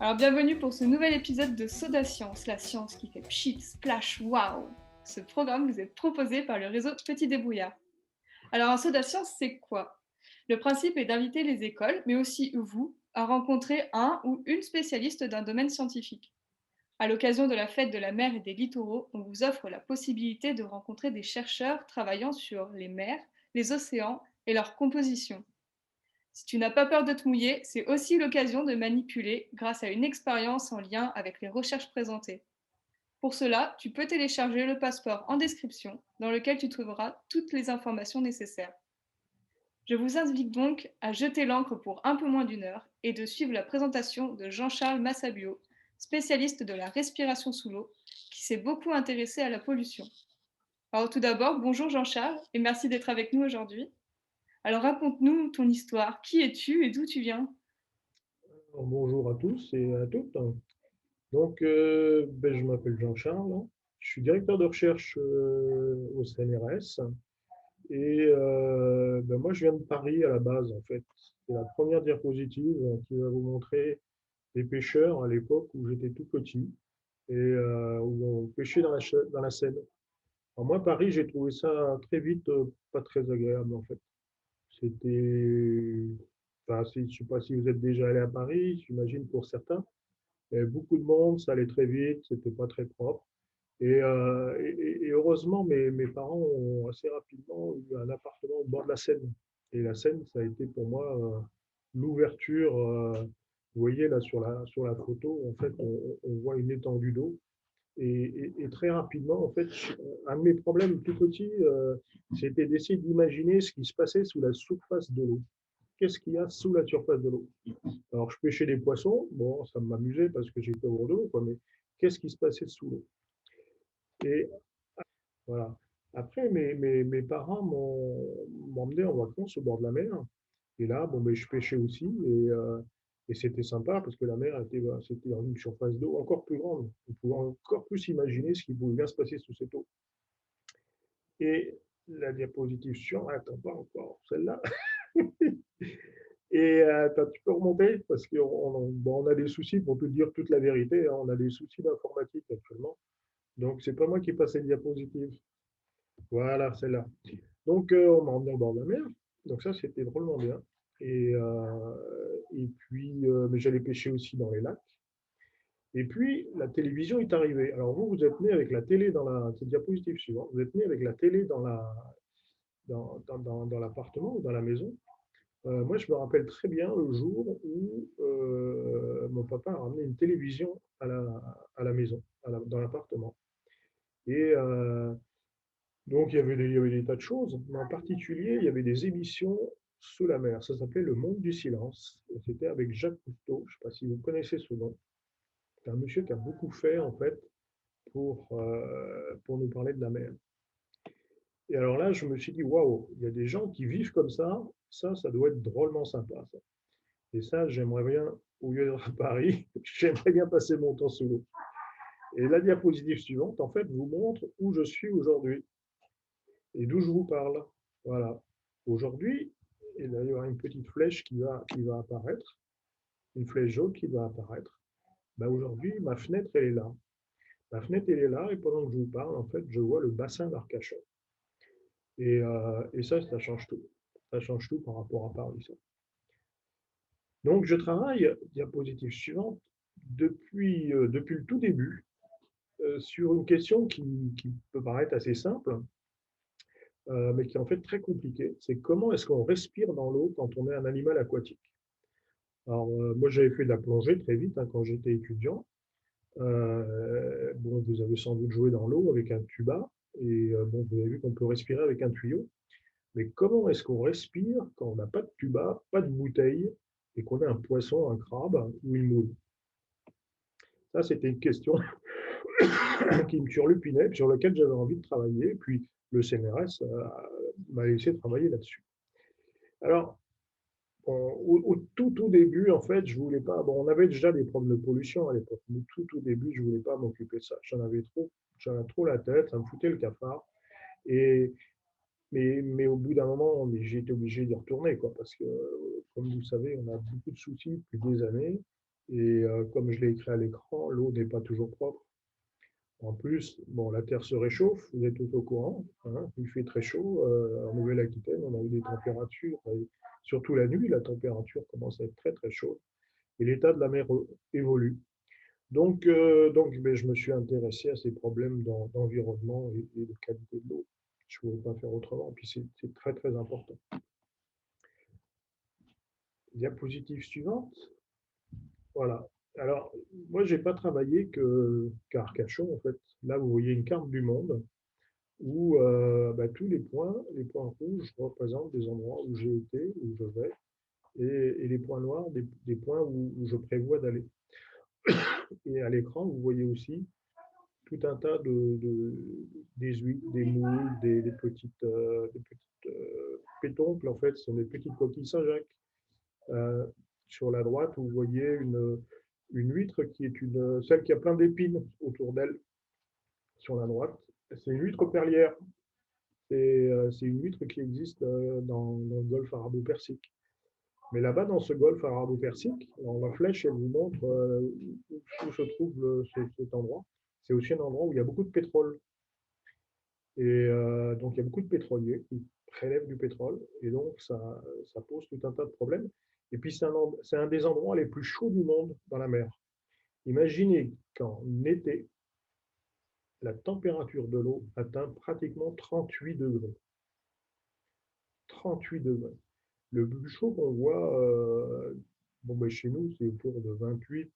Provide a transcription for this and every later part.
Alors bienvenue pour ce nouvel épisode de Soda Science, la science qui fait pchit, splash, waouh. Ce programme vous est proposé par le réseau Petit Débrouillard. Alors un Soda Science, c'est quoi? Le principe est d'inviter les écoles, mais aussi vous, à rencontrer un ou une spécialiste d'un domaine scientifique. À l'occasion de la fête de la mer et des littoraux, on vous offre la possibilité de rencontrer des chercheurs travaillant sur les mers, les océans et leur composition. Si tu n'as pas peur de te mouiller, c'est aussi l'occasion de manipuler grâce à une expérience en lien avec les recherches présentées. Pour cela, tu peux télécharger le passeport en description, dans lequel tu trouveras toutes les informations nécessaires. Je vous invite donc à jeter l'encre pour un peu moins d'une heure et de suivre la présentation de Jean-Charles Massabio, spécialiste de la respiration sous l'eau, qui s'est beaucoup intéressé à la pollution. Alors tout d'abord, bonjour Jean-Charles et merci d'être avec nous aujourd'hui. Alors raconte-nous ton histoire, qui es-tu et d'où tu viens? Alors, bonjour à tous et à toutes. Donc, je m'appelle Jean-Charles. Je suis directeur de recherche au CNRS. Et moi, je viens de Paris à la base, en fait. C'est la première diapositive qui va vous montrer les pêcheurs à l'époque où j'étais tout petit et où on pêchait dans la Seine. Alors moi, Paris, j'ai trouvé ça très vite pas très agréable, en fait. C'était. Enfin, je ne sais pas si vous êtes déjà allé à Paris, j'imagine pour certains. Il y avait beaucoup de monde, ça allait très vite, c'était pas très propre. Et heureusement, mes parents ont assez rapidement eu un appartement au bord de la Seine. Et la Seine, ça a été pour moi l'ouverture. Vous voyez là sur la photo, en fait, on voit une étendue d'eau. Et très rapidement, en fait, un de mes problèmes tout petit, c'était d'essayer d'imaginer ce qui se passait sous la surface de l'eau. Qu'est-ce qu'il y a sous la surface de l'eau? Alors, je pêchais des poissons, bon, ça m'amusait parce que j'étais au bord de l'eau, quoi, mais qu'est-ce qui se passait sous l'eau? Et voilà. Après, mes parents m'ont emmené en vacances au bord de la mer. Et là, bon, je pêchais aussi et c'était sympa parce que la mer était, c'était dans une surface d'eau encore plus grande. On pouvait encore plus imaginer ce qui pouvait bien se passer sous cette eau. Et la diapositive suivante, attends pas encore celle-là. Et attends, tu peux remonter parce qu'on a des soucis pour te dire toute la vérité, hein, on a des soucis d'informatique actuellement. Donc, c'est pas moi qui passe les diapositives. Voilà, celle-là. Donc, on m'a emmené au bord de la mer. Donc, ça, c'était drôlement bien. Et puis, mais j'allais pêcher aussi dans les lacs. Et puis, la télévision est arrivée. Alors, vous êtes né avec la télé dans la. C'est diapositive suivante. Vous êtes né avec la télé dans l'appartement ou dans la maison. Moi, je me rappelle très bien le jour où mon papa a ramené une télévision à la maison, dans l'appartement. Et donc, il y avait des tas de choses, mais en particulier, il y avait des émissions sous la mer. Ça s'appelait Le Monde du Silence. Et c'était avec Jacques Cousteau. Je ne sais pas si vous connaissez ce nom. C'est un monsieur qui a beaucoup fait, en fait, pour nous parler de la mer. Et alors là, je me suis dit, waouh, il y a des gens qui vivent comme ça doit être drôlement sympa, ça. Et ça, j'aimerais bien, au lieu d'être à Paris, j'aimerais bien passer mon temps sous l'eau. Et la diapositive suivante, en fait, vous montre où je suis aujourd'hui et d'où je vous parle. Voilà. Aujourd'hui, il y aura une petite flèche qui va apparaître, une flèche jaune qui va apparaître. Ben aujourd'hui, ma fenêtre, elle est là. La fenêtre, elle est là, et pendant que je vous parle, en fait, je vois le bassin d'Arcachon. Et ça change tout. Ça change tout par rapport à Paris. Ça. Donc, je travaille, diapositive suivante, depuis le tout début, sur une question qui peut paraître assez simple, mais qui est en fait très compliquée. C'est comment est-ce qu'on respire dans l'eau quand on est un animal aquatique? Alors, moi, j'avais fait de la plongée très vite hein, quand j'étais étudiant. Bon, vous avez sans doute joué dans l'eau avec un tuba, et bon, vous avez vu qu'on peut respirer avec un tuyau. Mais comment est-ce qu'on respire quand on n'a pas de tuba, pas de bouteille, et qu'on a un poisson, un crabe ou une moule? Ça, c'était une question qui me turlupinait, sur laquelle j'avais envie de travailler. Puis le CNRS m'a laissé travailler là-dessus. Alors, au tout début, en fait, je voulais pas. Bon, on avait déjà des problèmes de pollution à l'époque, mais tout début, je voulais pas m'occuper de ça. J'en avais trop la tête, ça me foutait le cafard. Et, mais au bout d'un moment, j'ai été obligé d'y retourner, quoi, parce que, comme vous le savez, on a beaucoup de soucis depuis des années. Et comme je l'ai écrit à l'écran, l'eau n'est pas toujours propre. En plus, bon, la Terre se réchauffe, vous êtes tout au courant, hein, il fait très chaud. En Nouvelle-Aquitaine, on a eu des températures, et surtout la nuit, la température commence à être très très chaude et l'état de la mer évolue. Donc ben, je me suis intéressé à ces problèmes d'environnement et de qualité de l'eau. Je ne pouvais pas faire autrement, puis c'est très très important. Diapositive suivante. Voilà. Alors, moi, je n'ai pas travaillé qu'à Arcachon, en fait. Là, vous voyez une carte du monde où bah, tous les points rouges représentent des endroits où j'ai été, où je vais, et les points noirs, des points où je prévois d'aller. Et à l'écran, vous voyez aussi tout un tas des huîtres, des moules, des petites pétoncles, en fait, ce sont des petites coquilles Saint-Jacques. Euh, sur la droite, vous voyez une huître qui est celle qui a plein d'épines autour d'elle, sur la droite. C'est une huître perlière. C'est une huître qui existe dans le golfe arabo-persique. Mais là-bas, dans ce golfe arabo-persique, la flèche, elle vous montre où se trouve cet endroit. C'est aussi un endroit où il y a beaucoup de pétrole. Et donc, il y a beaucoup de pétroliers qui prélèvent du pétrole. Et donc, ça pose tout un tas de problèmes. Et puis, c'est un des endroits les plus chauds du monde dans la mer. Imaginez qu'en été, la température de l'eau atteint pratiquement 38 degrés. 38 degrés. Le plus chaud qu'on voit, bon, ben chez nous, c'est autour de 28,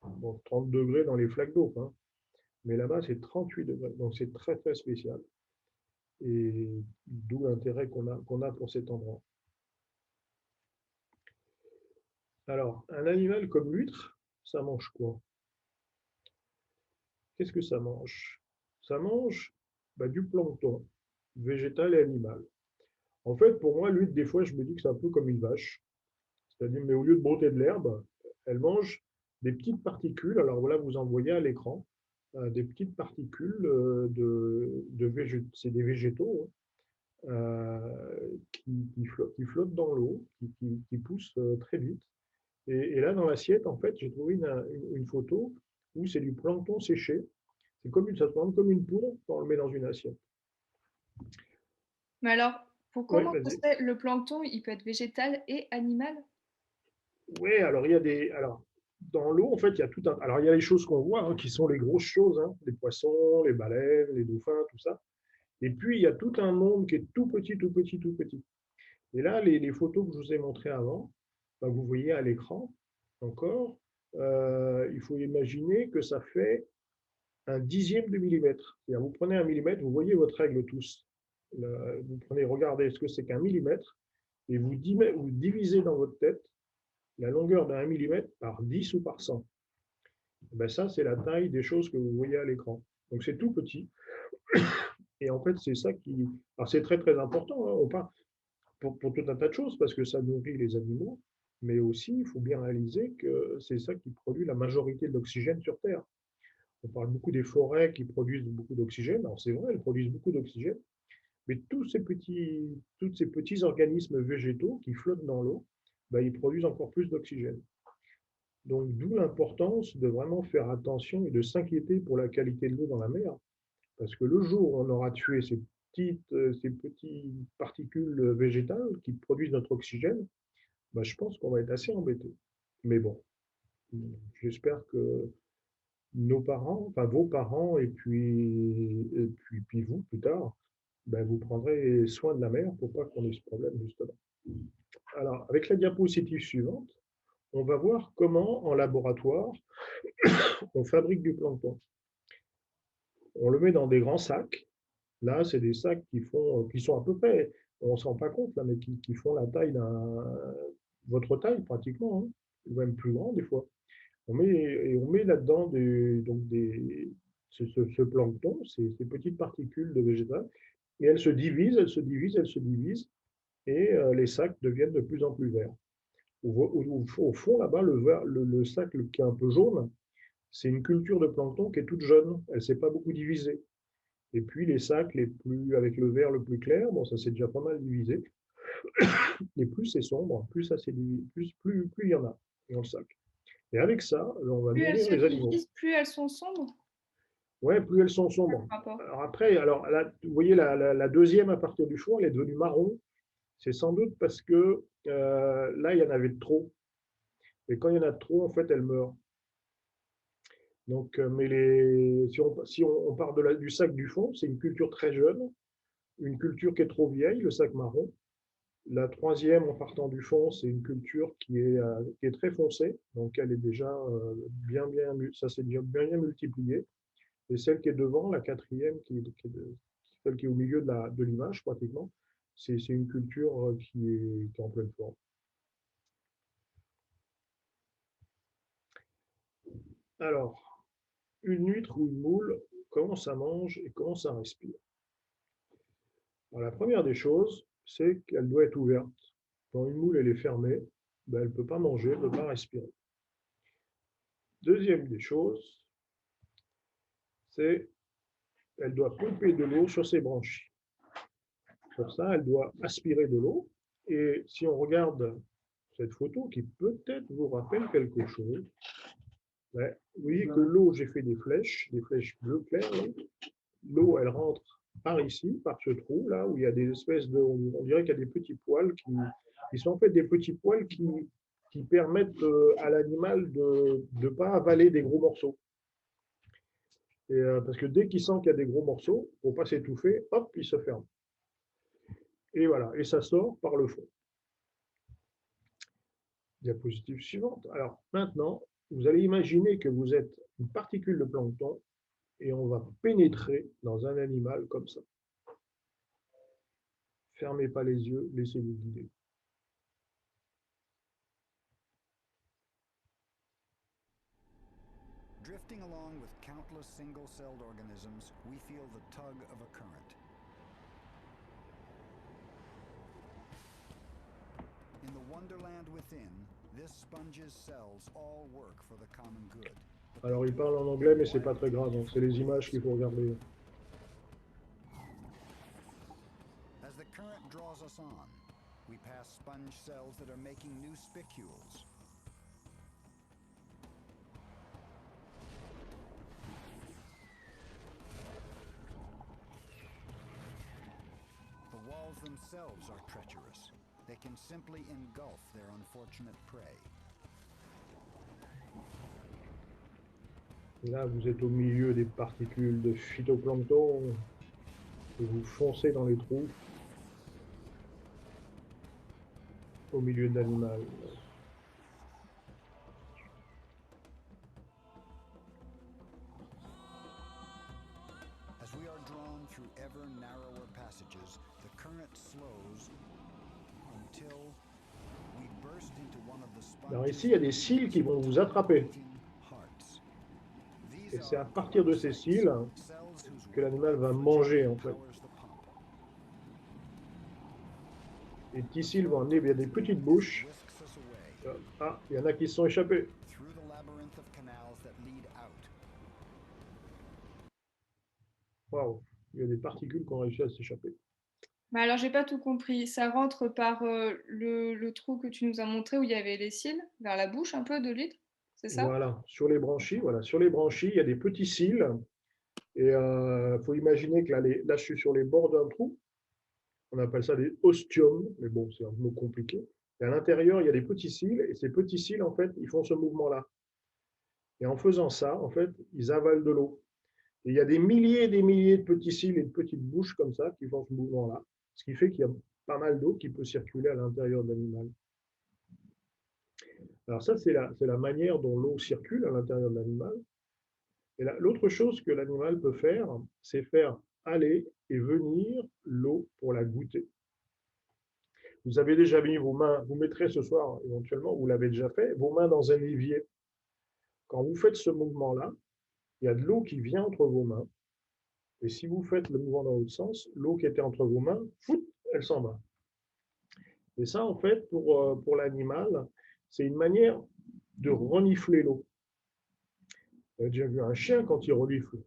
bon, 30 degrés dans les flaques d'eau. Hein. Mais là-bas, c'est 38 degrés. Donc, c'est très, très spécial. Et d'où l'intérêt qu'on a pour cet endroit. Alors, un animal comme l'huître, ça mange quoi? Qu'est-ce que ça mange? Ça mange bah, du plancton, végétal et animal. En fait, pour moi, l'huître, des fois, je me dis que c'est un peu comme une vache. C'est-à-dire, mais au lieu de brouter de l'herbe, elle mange des petites particules. Alors voilà, vous en voyez à l'écran, des petites particules de végétaux. C'est des végétaux hein, qui flottent dans l'eau, qui poussent très vite. Et là, dans l'assiette, en fait, j'ai trouvé une photo où c'est du plancton séché. C'est comme ça se présente comme une poudre quand on le met dans une assiette. Mais alors, pour Oui, comment ça se vas-y. fait, le plancton, il peut être végétal et animal? Oui, alors il y a des. Alors, dans l'eau, en fait, il y a tout un. Alors, il y a les choses qu'on voit, hein, qui sont les grosses choses, hein, les poissons, les baleines, les dauphins, tout ça. Et puis, il y a tout un monde qui est tout petit, tout petit, tout petit. Et là, les photos que je vous ai montrées avant, ben, vous voyez à l'écran encore, il faut imaginer que ça fait un dixième de millimètre. C'est-à-dire, vous prenez un millimètre, vous voyez votre règle tous. Vous prenez, regardez ce que c'est qu'un millimètre, et vous divisez dans votre tête la longueur d'un millimètre par 10 ou par 100. Ben ça, c'est la taille des choses que vous voyez à l'écran. Donc c'est tout petit. Et en fait, c'est ça qui. Alors c'est très très important. Hein. On parle pour tout un tas de choses parce que ça nourrit les animaux, mais aussi il faut bien réaliser que c'est ça qui produit la majorité de l'oxygène sur Terre. On parle beaucoup des forêts qui produisent beaucoup d'oxygène. Alors c'est vrai, elles produisent beaucoup d'oxygène, mais tous ces petits organismes végétaux qui flottent dans l'eau, ben, ils produisent encore plus d'oxygène. Donc, d'où l'importance de vraiment faire attention et de s'inquiéter pour la qualité de l'eau dans la mer. Parce que le jour où on aura tué ces petites particules végétales qui produisent notre oxygène, bah, je pense qu'on va être assez embêté. Mais bon, j'espère que nos parents, enfin vos parents puis vous plus tard, ben, vous prendrez soin de la mer pour pas qu'on ait ce problème justement. Alors, avec la diapositive suivante, on va voir comment en laboratoire on fabrique du plancton. On le met dans des grands sacs. Là, c'est des sacs qui sont à peu près, on ne se rend pas compte, là, mais qui font la taille votre taille pratiquement, hein, ou même plus grand des fois. On met là-dedans ce plancton, ces petites particules de végétal, et elles se divisent, elles se divisent, elles se divisent, et les sacs deviennent de plus en plus verts. Au fond, là-bas, le sac qui est un peu jaune, c'est une culture de plancton qui est toute jeune, elle ne s'est pas beaucoup divisée. Et puis les sacs avec le vert le plus clair, bon, ça s'est déjà pas mal divisé. Et plus c'est sombre, plus ça s'est divisé, plus il y en a. dans le sac. Et avec ça, on va Plus elles nourrir se les animaux. divisent, plus elles sont sombres? Ouais, plus elles sont sombres. Par rapport. Alors après, alors là, vous voyez la deuxième à partir du fond, elle est devenue marron. C'est sans doute parce que là, il y en avait trop. Et quand il y en a trop, en fait, elles meurent. Donc, mais si on part du sac du fond, c'est une culture très jeune, une culture qui est trop vieille, le sac marron. La troisième, en partant du fond, c'est une culture qui est très foncée, donc elle est déjà ça s'est déjà bien multiplié. Et celle qui est devant, la quatrième, celle qui est au milieu de l'image pratiquement, c'est une culture qui est en pleine forme. Alors, une huître ou une moule, comment ça mange et comment ça respire? Alors, la première des choses, c'est qu'elle doit être ouverte. Quand une moule elle est fermée, ben, elle ne peut pas manger, elle ne peut pas respirer. Deuxième des choses, c'est qu'elle doit pomper de l'eau sur ses branchies. Pour ça, elle doit aspirer de l'eau. Et si on regarde cette photo qui peut-être vous rappelle quelque chose, ben, vous voyez que l'eau, j'ai fait des flèches bleu clair. L'eau, elle rentre par ici, par ce trou là, où il y a des espèces de, on dirait qu'il y a des petits poils qui sont en fait des petits poils qui permettent à l'animal de ne pas avaler des gros morceaux. Et, parce que dès qu'il sent qu'il y a des gros morceaux, pour ne pas s'étouffer, hop, il se ferme. Et voilà, et ça sort par le fond. Diapositive suivante. Alors maintenant, vous allez imaginer que vous êtes une particule de plancton et on va pénétrer dans un animal comme ça. Fermez pas les yeux, laissez-vous guider. Drifting along with countless single-celled organisms, we feel the tug of a current. In the wonderland within, this sponge's cells all work for the common good. Alors il parle en anglais, mais c'est pas très grave, hein. C'est les images qu'il faut regarder. As the current draws us on, we pass sponge cells that are making new spicules. The walls themselves are treacherous. They can simply engulf their unfortunate prey. Et là, vous êtes au milieu des particules de phytoplancton et vous foncez dans les trous au milieu de l'animal. As we are drawn through ever narrower passages, the current slows until we burst into one of the Alors sponge's ici, il y a des cils qui vont vous attraper. hearts. Et c'est à partir de ces cils que l'animal va manger, en fait. Les petits cils vont amener des petites bouches. Ah, il y en a qui se sont échappés. Waouh, il y a des particules qui ont réussi à s'échapper. Mais alors, j'ai pas tout compris. Ça rentre par le trou que tu nous as montré où il y avait les cils, vers la bouche un peu de l'huître, c'est ça? Voilà, sur les branchies, il y a des petits cils. Et il faut imaginer que là, je suis sur les bords d'un trou. On appelle ça des ostiums, mais bon, c'est un mot compliqué. Et à l'intérieur, il y a des petits cils, et ces petits cils, en fait, ils font ce mouvement-là. Et en faisant ça, en fait, ils avalent de l'eau. Et il y a des milliers et des milliers de petits cils et de petites bouches comme ça qui font ce mouvement-là, ce qui fait qu'il y a pas mal d'eau qui peut circuler à l'intérieur de l'animal. Alors ça, c'est la manière dont l'eau circule à l'intérieur de l'animal. Et l'autre chose que l'animal peut faire, c'est faire aller et venir l'eau pour la goûter. Vous avez déjà mis vos mains, vous mettrez ce soir éventuellement, vous l'avez déjà fait, vos mains dans un évier. Quand vous faites ce mouvement-là, il y a de l'eau qui vient entre vos mains. Et si vous faites le mouvement dans l'autre sens, l'eau qui était entre vos mains, elle s'en va. Et ça, en fait, pour l'animal, c'est une manière de renifler l'eau. Vous avez déjà vu un chien quand il renifle.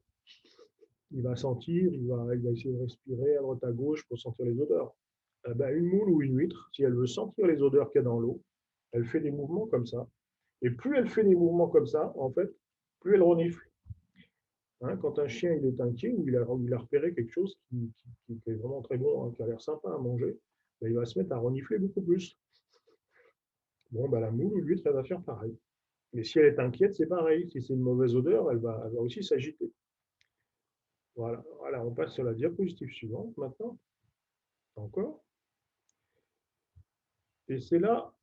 Il va sentir, il va essayer de respirer à droite à gauche pour sentir les odeurs. Eh ben, une moule ou une huître, si elle veut sentir les odeurs qu'il y a dans l'eau, elle fait des mouvements comme ça. Et plus elle fait des mouvements comme ça, en fait, plus elle renifle. Hein, quand un chien il est inquiet ou il a repéré quelque chose qui est vraiment très bon, hein, qui a l'air sympa à manger, ben, il va se mettre à renifler beaucoup plus. Bon, ben, la moule, lui, elle va faire pareil. Mais si elle est inquiète, c'est pareil. Si c'est une mauvaise odeur, elle va aussi s'agiter. Voilà. Voilà, on passe sur la diapositive suivante maintenant. Encore. Et c'est là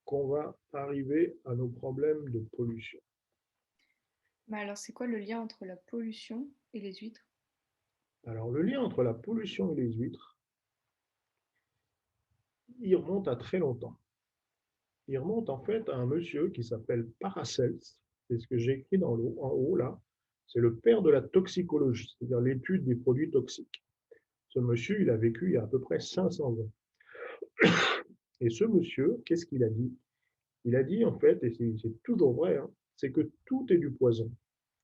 qu'on va arriver à nos problèmes de pollution. Mais alors, c'est quoi le lien entre la pollution et les huîtres? Alors, le lien entre la pollution et les huîtres, il remonte à très longtemps. Il remonte en fait à un monsieur qui s'appelle Paracels. C'est ce que j'ai écrit en haut là. C'est le père de la toxicologie, c'est-à-dire l'étude des produits toxiques. Ce monsieur, il a vécu il y a à peu près 500 ans. Et ce monsieur, qu'est-ce qu'il a dit? Il a dit en fait, et c'est toujours vrai, hein, c'est que tout est du poison.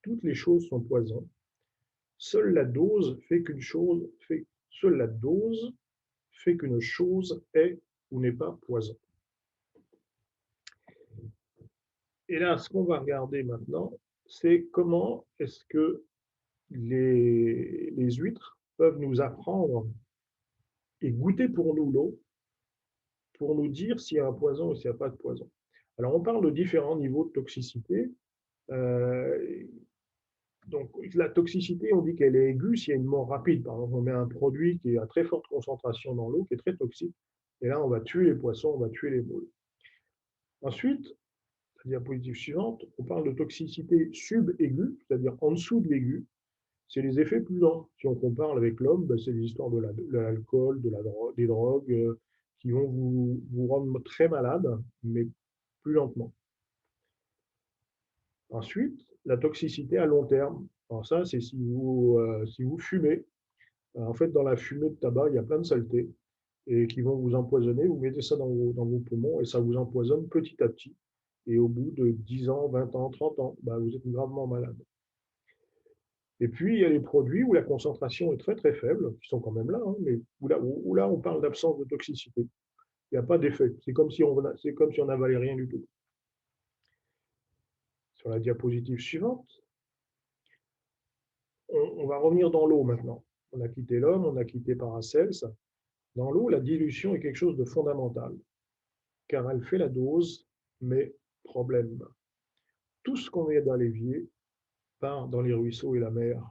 Toutes les choses sont poison. Seule la dose fait qu'une chose fait, seule la dose fait qu'une chose est ou n'est pas poison. Et là, ce qu'on va regarder maintenant, c'est comment est-ce que les huîtres peuvent nous apprendre et goûter pour nous l'eau pour nous dire s'il y a un poison ou s'il n'y a pas de poison. Alors, on parle de différents niveaux de toxicité. Euh, donc, la toxicité, on dit qu'elle est aiguë s'il y a une mort rapide. Par exemple, on met un produit qui est à très forte concentration dans l'eau, qui est très toxique, et là, on va tuer les poissons, on va tuer les moules. Ensuite, la diapositive suivante, on parle de toxicité subaiguë, c'est-à-dire en dessous de l'aigu. C'est les effets plus lents. Si on compare avec l'homme, ben c'est l'histoire de l'alcool, des drogues qui vont vous rendre très malade, mais plus lentement. Ensuite, la toxicité à long terme. Alors ça, c'est si vous fumez. En fait, dans la fumée de tabac, il y a plein de saletés et qui vont vous empoisonner. Vous mettez ça dans vos poumons et ça vous empoisonne petit à petit. Et au bout de 10 ans, 20 ans, 30 ans, ben, vous êtes gravement malade. Et puis, il y a les produits où la concentration est très très faible, qui sont quand même là, hein, mais où là on parle d'absence de toxicité. Il n'y a pas d'effet. C'est comme si on n'avalait rien du tout. Sur la diapositive suivante, on va revenir dans l'eau maintenant. On a quitté l'homme, on a quitté Paracels. Dans l'eau, la dilution est quelque chose de fondamental, car elle fait la dose, mais problème. Tout ce qu'on met dans l'évier part dans les ruisseaux et la mer.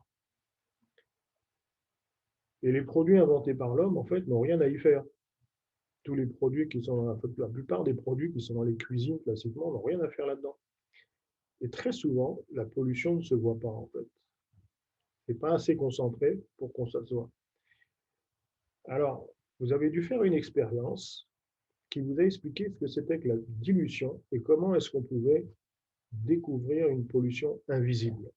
Et les produits inventés par l'homme, en fait, n'ont rien à y faire. Tous les produits qui sont la plupart des produits qui sont dans les cuisines classiquement n'ont rien à faire là-dedans. Et très souvent, la pollution ne se voit pas en fait. C'est pas assez concentré pour qu'on se voit. Alors, vous avez dû faire une expérience qui vous a expliqué ce que c'était que la dilution et comment est-ce qu'on pouvait découvrir une pollution invisible.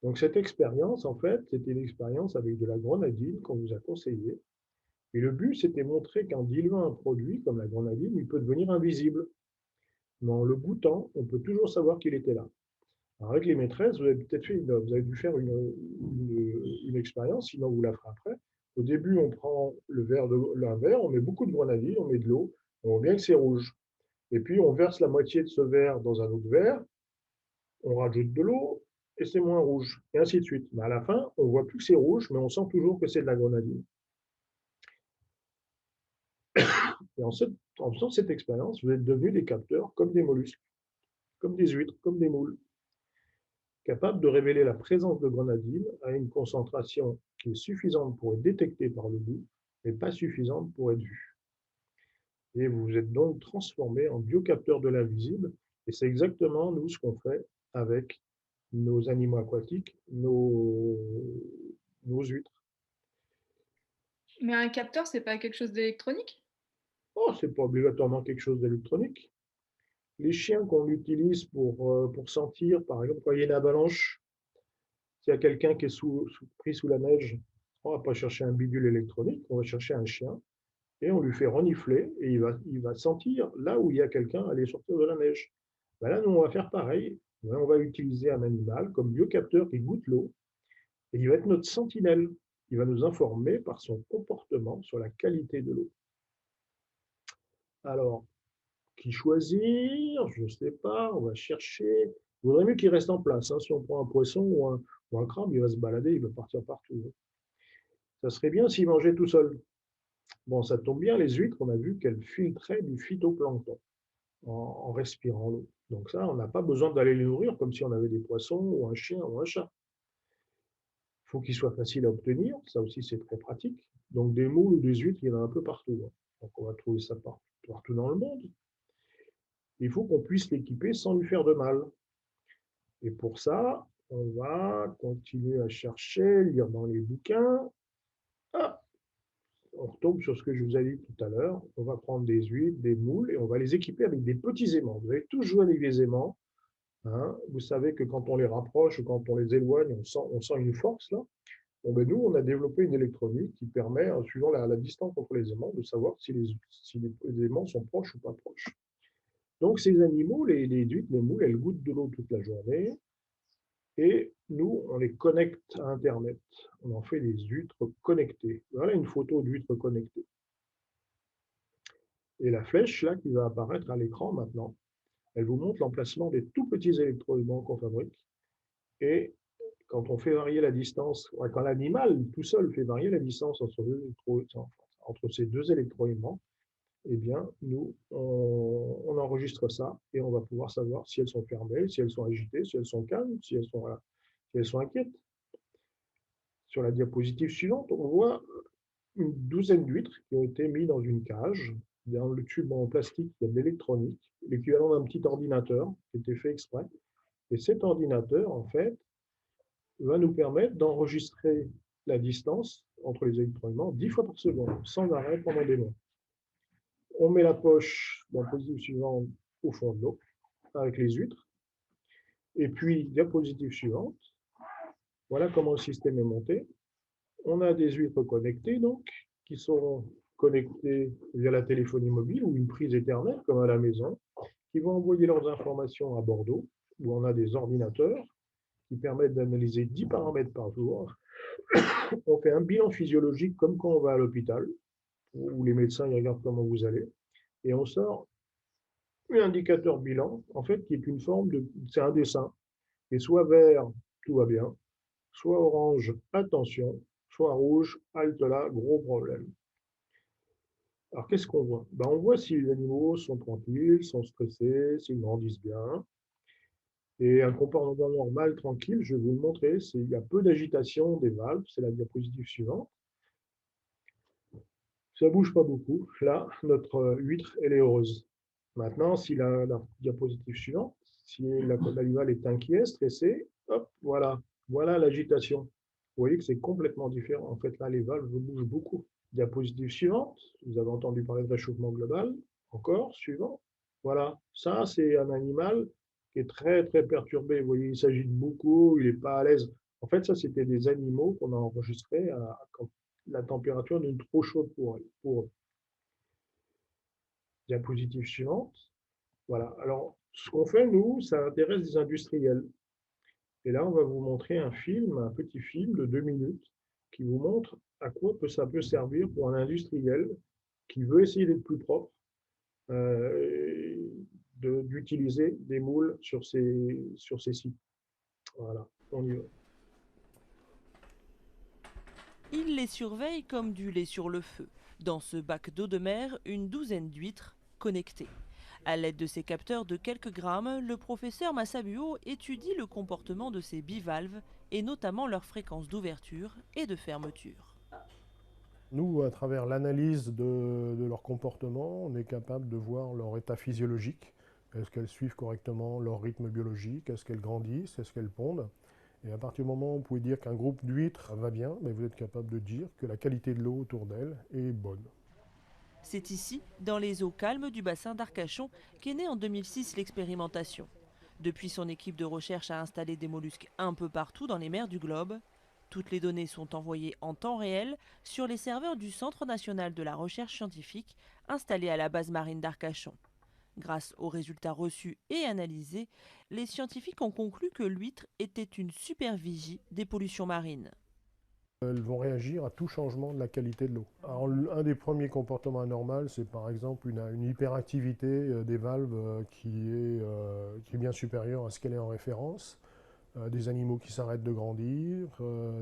Donc cette expérience, en fait, c'était une expérience avec de la grenadine qu'on vous a conseillé. Et le but, c'était montrer qu'en diluant un produit comme la grenadine, il peut devenir invisible. Mais en le goûtant, on peut toujours savoir qu'il était là. Alors avec les maîtresses, vous avez dû faire une expérience, sinon vous la ferez après. Au début, on prend un verre, on met beaucoup de grenadine, on met de l'eau, on voit bien que c'est rouge. Et puis on verse la moitié de ce verre dans un autre verre, on rajoute de l'eau et c'est moins rouge, et ainsi de suite. Mais à la fin, on voit plus que c'est rouge, mais on sent toujours que c'est de la grenadine. Et en faisant cette expérience, vous êtes devenus des capteurs comme des mollusques, comme des huîtres, comme des moules, capables de révéler la présence de grenadine à une concentration qui est suffisante pour être détectée par le goût, mais pas suffisante pour être vue. Et vous vous êtes donc transformé en biocapteur de l'invisible, et c'est exactement nous ce qu'on fait avec nos animaux aquatiques, nos huîtres. Mais un capteur, c'est pas quelque chose d'électronique? Oh, c'est pas obligatoirement quelque chose d'électronique. Les chiens qu'on utilise pour sentir, par exemple, quand il y a une avalanche, s'il y a quelqu'un qui est pris sous la neige, on ne va pas chercher un bidule électronique, on va chercher un chien et on lui fait renifler et il va sentir là où il y a quelqu'un aller sortir de la neige. Ben là, nous, on va faire pareil. On va utiliser un animal comme biocapteur qui goûte l'eau et il va être notre sentinelle. Il va nous informer par son comportement sur la qualité de l'eau. Alors, Qui choisir? Je ne sais pas, on va chercher. Il vaudrait mieux qu'il reste en place, hein. Si on prend un poisson ou un crabe, il va se balader, il va partir partout, hein. Ça serait bien s'il mangeait tout seul. Bon, ça tombe bien, les huîtres, on a vu qu'elles filtraient du phytoplancton en respirant l'eau. Donc ça, on n'a pas besoin d'aller les nourrir comme si on avait des poissons ou un chien ou un chat. Il faut qu'ils soient faciles à obtenir, ça aussi c'est très pratique. Donc des moules ou des huîtres, il y en a un peu partout, hein. Donc on va trouver ça partout dans le monde. Il faut qu'on puisse l'équiper sans lui faire de mal. Et pour ça, on va continuer à chercher, lire dans les bouquins. Ah, on retombe sur ce que je vous ai dit tout à l'heure. On va prendre des huîtres, des moules, et on va les équiper avec des petits aimants. Vous avez tous joué avec des aimants, hein. Vous savez que quand on les rapproche ou quand on les éloigne, on sent une force là. Bon, ben nous, on a développé une électronique qui permet, en suivant la distance entre les aimants, de savoir si les aimants sont proches ou pas proches. Donc ces animaux, les huîtres, les moules, elles goûtent de l'eau toute la journée. Et nous, on les connecte à Internet. On en fait des huîtres connectées. Voilà une photo d'huître connectée. Et la flèche, là, qui va apparaître à l'écran maintenant, elle vous montre l'emplacement des tout petits électroaimants qu'on fabrique. Et quand on fait varier la distance, quand l'animal tout seul fait varier la distance entre ces deux électroaimants, eh bien, nous, on enregistre ça et on va pouvoir savoir si elles sont fermées, si elles sont agitées, si elles sont calmes, si elles sont inquiètes. Sur la diapositive suivante, on voit une douzaine d'huîtres qui ont été mises dans une cage. Dans le tube en plastique, il y a de l'électronique, l'équivalent d'un petit ordinateur qui a été fait exprès. Et cet ordinateur, en fait, va nous permettre d'enregistrer la distance entre les électroaimants 10 fois par seconde, sans arrêt pendant des mois. On met la poche dans la positive suivante au fond de l'eau avec les huîtres. Et puis, diapositive suivante, voilà comment le système est monté. On a des huîtres connectées, donc, qui sont connectées via la téléphonie mobile ou une prise Ethernet, comme à la maison, qui vont envoyer leurs informations à Bordeaux, où on a des ordinateurs qui permettent d'analyser 10 paramètres par jour. On fait un bilan physiologique comme quand on va à l'hôpital, où les médecins ils regardent comment vous allez, et on sort un indicateur bilan, en fait, qui est une forme de... C'est un dessin. Et soit vert, tout va bien, soit orange, attention, soit rouge, halte là, gros problème. Alors, qu'est-ce qu'on voit? On voit si les animaux sont tranquilles, sont stressés, s'ils grandissent bien. Et un comportement normal, tranquille, je vais vous le montrer. Il y a peu d'agitation des valves, c'est la diapositive suivante. Ça ne bouge pas beaucoup. Là, notre huître, elle est heureuse. Maintenant, si la diapositive suivante, si l'animal est inquiet, stressé, hop, voilà. Voilà l'agitation. Vous voyez que c'est complètement différent. En fait, là, les valves bougent beaucoup. Diapositive suivante, vous avez entendu parler de réchauffement global. Encore, suivant. Voilà, ça, c'est un animal qui est très, très perturbé. Vous voyez, il s'agite beaucoup, il n'est pas à l'aise. En fait, ça, c'était des animaux qu'on a enregistrés quand la température n'est trop chaude pour eux. Diapositive suivante. Voilà. Alors, ce qu'on fait, nous, ça intéresse des industriels. Et là, on va vous montrer un petit film de 2 minutes, qui vous montre à quoi ça peut servir pour un industriel qui veut essayer d'être plus propre, d'utiliser des moules sur ces sites. Voilà, on y va. Il les surveille comme du lait sur le feu. Dans ce bac d'eau de mer, une douzaine d'huîtres connectées. À l'aide de ces capteurs de quelques grammes, le professeur Massabuo étudie le comportement de ces bivalves et notamment leur fréquence d'ouverture et de fermeture. Nous, à travers l'analyse de leur comportement, on est capable de voir leur état physiologique. Est-ce qu'elles suivent correctement leur rythme biologique? Est-ce qu'elles grandissent? Est-ce qu'elles pondent? Et à partir du moment où vous pouvez dire qu'un groupe d'huîtres va bien, mais vous êtes capable de dire que la qualité de l'eau autour d'elles est bonne. C'est ici, dans les eaux calmes du bassin d'Arcachon, qu'est née en 2006 l'expérimentation. Depuis, son équipe de recherche a installé des mollusques un peu partout dans les mers du globe. Toutes les données sont envoyées en temps réel sur les serveurs du Centre national de la recherche scientifique installé à la base marine d'Arcachon. Grâce aux résultats reçus et analysés, les scientifiques ont conclu que l'huître était une supervigie des pollutions marines. Elles vont réagir à tout changement de la qualité de l'eau. Alors, un des premiers comportements anormaux, c'est par exemple une hyperactivité des valves qui est bien supérieure à ce qu'elle est en référence. Des animaux qui s'arrêtent de grandir,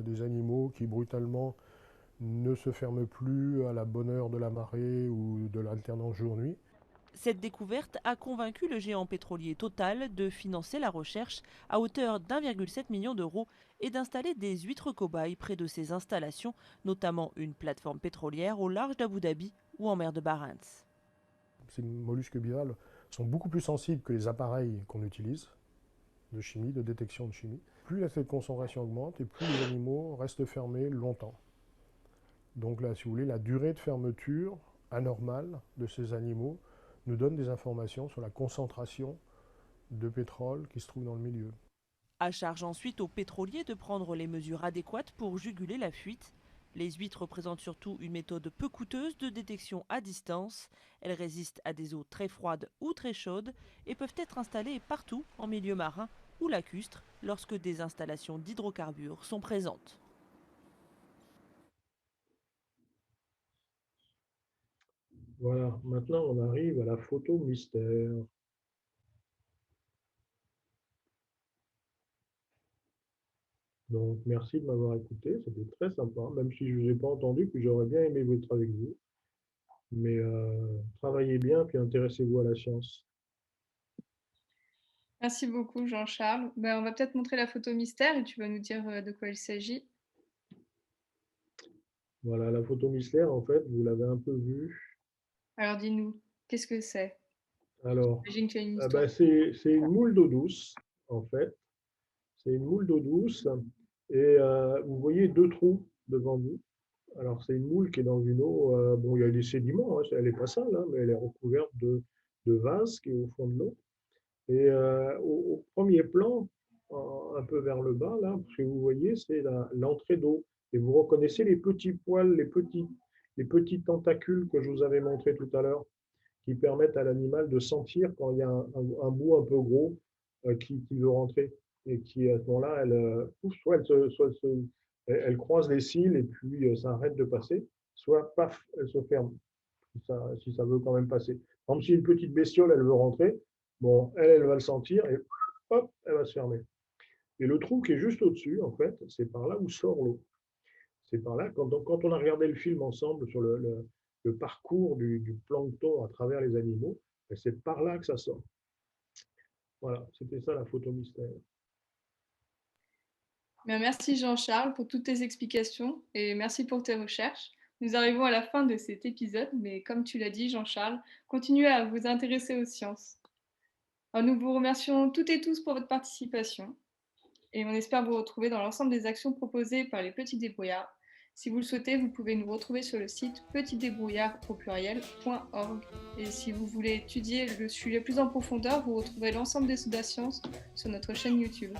des animaux qui brutalement ne se ferment plus à la bonne heure de la marée ou de l'alternance jour-nuit. Cette découverte a convaincu le géant pétrolier Total de financer la recherche à hauteur d'1,7 million d'euros et d'installer des huîtres cobayes près de ses installations, notamment une plateforme pétrolière au large d'Abu Dhabi ou en mer de Barents. Ces mollusques bivalves sont beaucoup plus sensibles que les appareils qu'on utilise de chimie, de détection de chimie. Plus cette concentration augmente et plus les animaux restent fermés longtemps. Donc là, si vous voulez, la durée de fermeture anormale de ces animaux nous donne des informations sur la concentration de pétrole qui se trouve dans le milieu. À charge ensuite aux pétroliers de prendre les mesures adéquates pour juguler la fuite. Les huîtres représentent surtout une méthode peu coûteuse de détection à distance. Elles résistent à des eaux très froides ou très chaudes et peuvent être installées partout en milieu marin ou lacustre lorsque des installations d'hydrocarbures sont présentes. Voilà, maintenant on arrive à la photo mystère. Donc merci de m'avoir écouté, c'était très sympa, même si je ne vous ai pas entendu, puis j'aurais bien aimé être avec vous. Mais travaillez bien, puis intéressez-vous à la science. Merci beaucoup, Jean-Charles. On va peut-être montrer la photo mystère et tu vas nous dire de quoi il s'agit. Voilà, la photo mystère, en fait, vous l'avez un peu vue. Alors dis-nous, qu'est-ce que c'est? Alors, J'imagine qu'il y a une histoire. c'est une moule d'eau douce, en fait. C'est une moule d'eau douce et vous voyez deux trous devant vous. Alors, c'est une moule qui est dans une eau. Bon, il y a des sédiments, hein, elle n'est pas sale, hein, mais elle est recouverte de vase qui est au fond de l'eau. Et au premier plan, un peu vers le bas, là, ce que vous voyez, c'est l'entrée d'eau. Et vous reconnaissez les petits poils, les petits tentacules que je vous avais montrés tout à l'heure, qui permettent à l'animal de sentir quand il y a un bout un peu gros qui veut rentrer. Et qui, à ce moment-là, elle croise les cils et puis ça arrête de passer, soit paf, elle se ferme, si ça veut quand même passer. Par exemple, si une petite bestiole, elle veut rentrer, bon, elle va le sentir et hop, elle va se fermer. Et le trou qui est juste au-dessus, en fait, c'est par là où sort l'eau. C'est par là, quand on a regardé le film ensemble sur le parcours du plancton à travers les animaux, c'est par là que ça sort. Voilà, c'était ça la photo mystère. Merci Jean-Charles pour toutes tes explications et merci pour tes recherches. Nous arrivons à la fin de cet épisode, mais comme tu l'as dit Jean-Charles, continuez à vous intéresser aux sciences. Alors, nous vous remercions toutes et tous pour votre participation et on espère vous retrouver dans l'ensemble des actions proposées par les Petits Débrouillards. Si vous le souhaitez, vous pouvez nous retrouver sur le site petitdébrouillard.org. Et si vous voulez étudier le sujet plus en profondeur, vous retrouverez l'ensemble des Sciences sur notre chaîne YouTube.